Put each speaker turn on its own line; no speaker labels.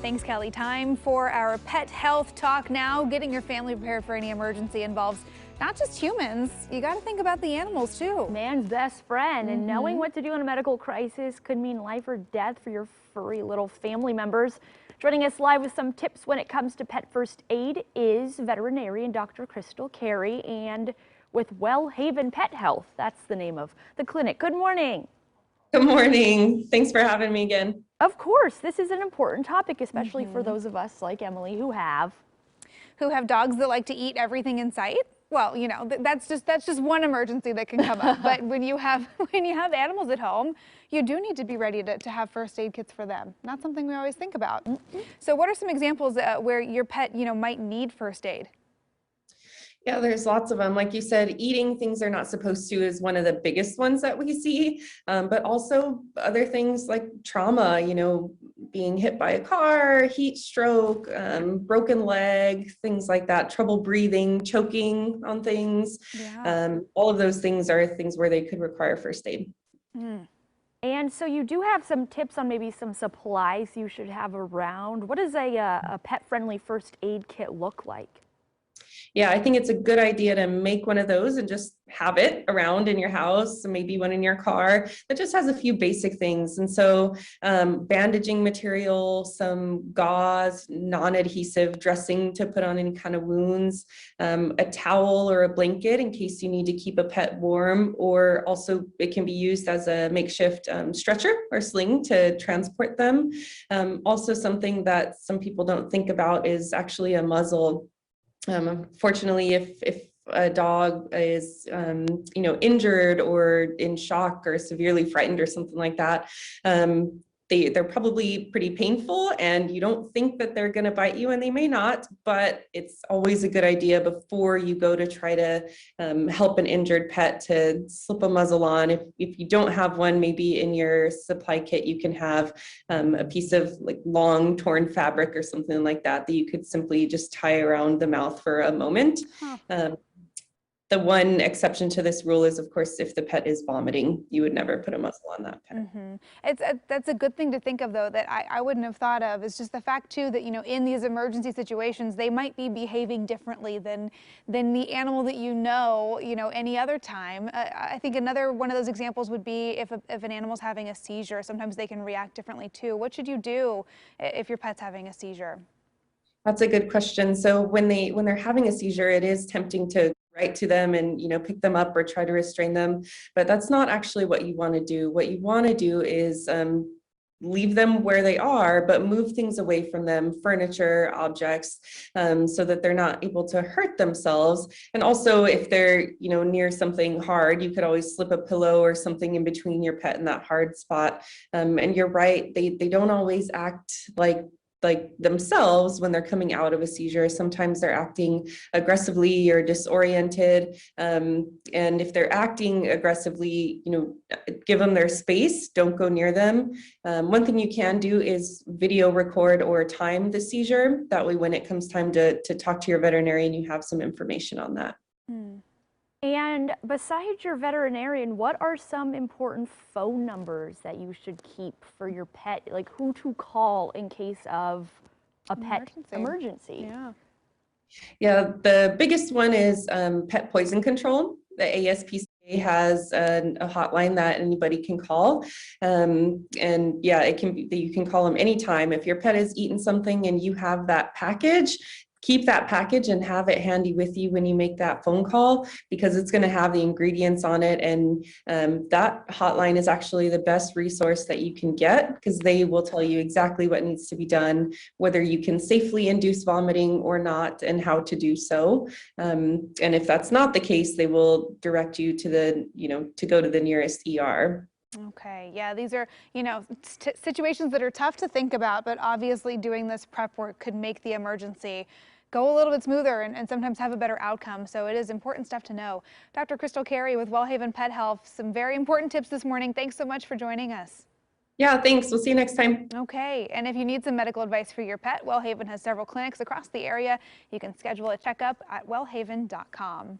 Thanks, Kelly. Time for our pet health talk now. Getting your family prepared for any emergency involves not just humans. You got to think about the animals too.
Man's best friend, and knowing what to do in a medical crisis could mean life or death for your furry little family members. Joining us live with some tips when it comes to pet first aid is veterinarian Dr. Crystal Carey, and with Wellhaven Pet Health, that's the name of the clinic. Good morning.
Good morning. Thanks for having me again.
Of course, this is an important topic, especially for those of us like Emily who have
dogs that like to eat everything in sight. Well, you know, that's just one emergency that can come up. But when you have animals at home, you do need to be ready to have first aid kits for them. Not something we always think about. So what are some examples where your pet, might need first aid?
Yeah, there's lots of them. Like you said, eating things they're not supposed to is one of the biggest ones that we see, but also other things like trauma, being hit by a car, heat stroke, broken leg, things like that, trouble breathing, choking on things.
Yeah.
All of those things are things where they could require first aid.
And so you do have some tips on maybe some supplies you should have around. What does a pet-friendly first aid kit look like?
Yeah, I think it's a good idea to make one of those and just have it around in your house, maybe one in your car that just has a few basic things. And so bandaging material, some gauze, non-adhesive dressing to put on any kind of wounds, a towel or a blanket in case you need to keep a pet warm, or also it can be used as a makeshift stretcher or sling to transport them. Also something that some people don't think about is actually a muzzle. Fortunately, if a dog is, injured or in shock or severely frightened or something like that, they're probably pretty painful, and you don't think that they're going to bite you, and they may not, but it's always a good idea before you go to try to help an injured pet to slip a muzzle on. If you don't have one, maybe in your supply kit you can have a piece of like long torn fabric or something like that you could simply just tie around the mouth for a moment. The one exception to this rule is, of course, if the pet is vomiting, you would never put a muzzle on that pet.
That's a good thing to think of, though, that I wouldn't have thought of. It's just the fact, too, that, in these emergency situations, they might be behaving differently than the animal that any other time. I think another one of those examples would be if an animal's having a seizure. Sometimes they can react differently, too. What should you do if your pet's having a seizure?
That's a good question. So when they're having a seizure, it is tempting to write to them and pick them up or try to restrain them, but that's not actually what you want to do. What you want to do is leave them where they are, but move things away from them, furniture, objects, so that they're not able to hurt themselves. And also, if they're near something hard, you could always slip a pillow or something in between your pet and that hard spot. And you're right, they don't always act like themselves when they're coming out of a seizure. Sometimes they're acting aggressively or disoriented. And if they're acting aggressively, give them their space, don't go near them. One thing you can do is video record or time the seizure. That way, when it comes time to talk to your veterinarian, you have some information on that.
And besides your veterinarian, what are some important phone numbers that you should keep for your pet? Like who to call in case of a pet emergency?
Yeah, the biggest one is pet poison control. The ASPCA has a hotline that anybody can call. And yeah, you can call them anytime. If your pet has eaten something and you have that package, keep that package and have it handy with you when you make that phone call, because it's going to have the ingredients on it. And that hotline is actually the best resource that you can get, because they will tell you exactly what needs to be done, whether you can safely induce vomiting or not, and how to do so. And if that's not the case, they will direct you to to go to the nearest ER.
Okay, yeah, these are, situations that are tough to think about, but obviously doing this prep work could make the emergency go a little bit smoother and sometimes have a better outcome. So it is important stuff to know. Dr. Crystal Carey with Wellhaven Pet Health, some very important tips this morning. Thanks so much for joining us.
Yeah, thanks. We'll see you next time.
Okay, and if you need some medical advice for your pet, Wellhaven has several clinics across the area. You can schedule a checkup at wellhaven.com.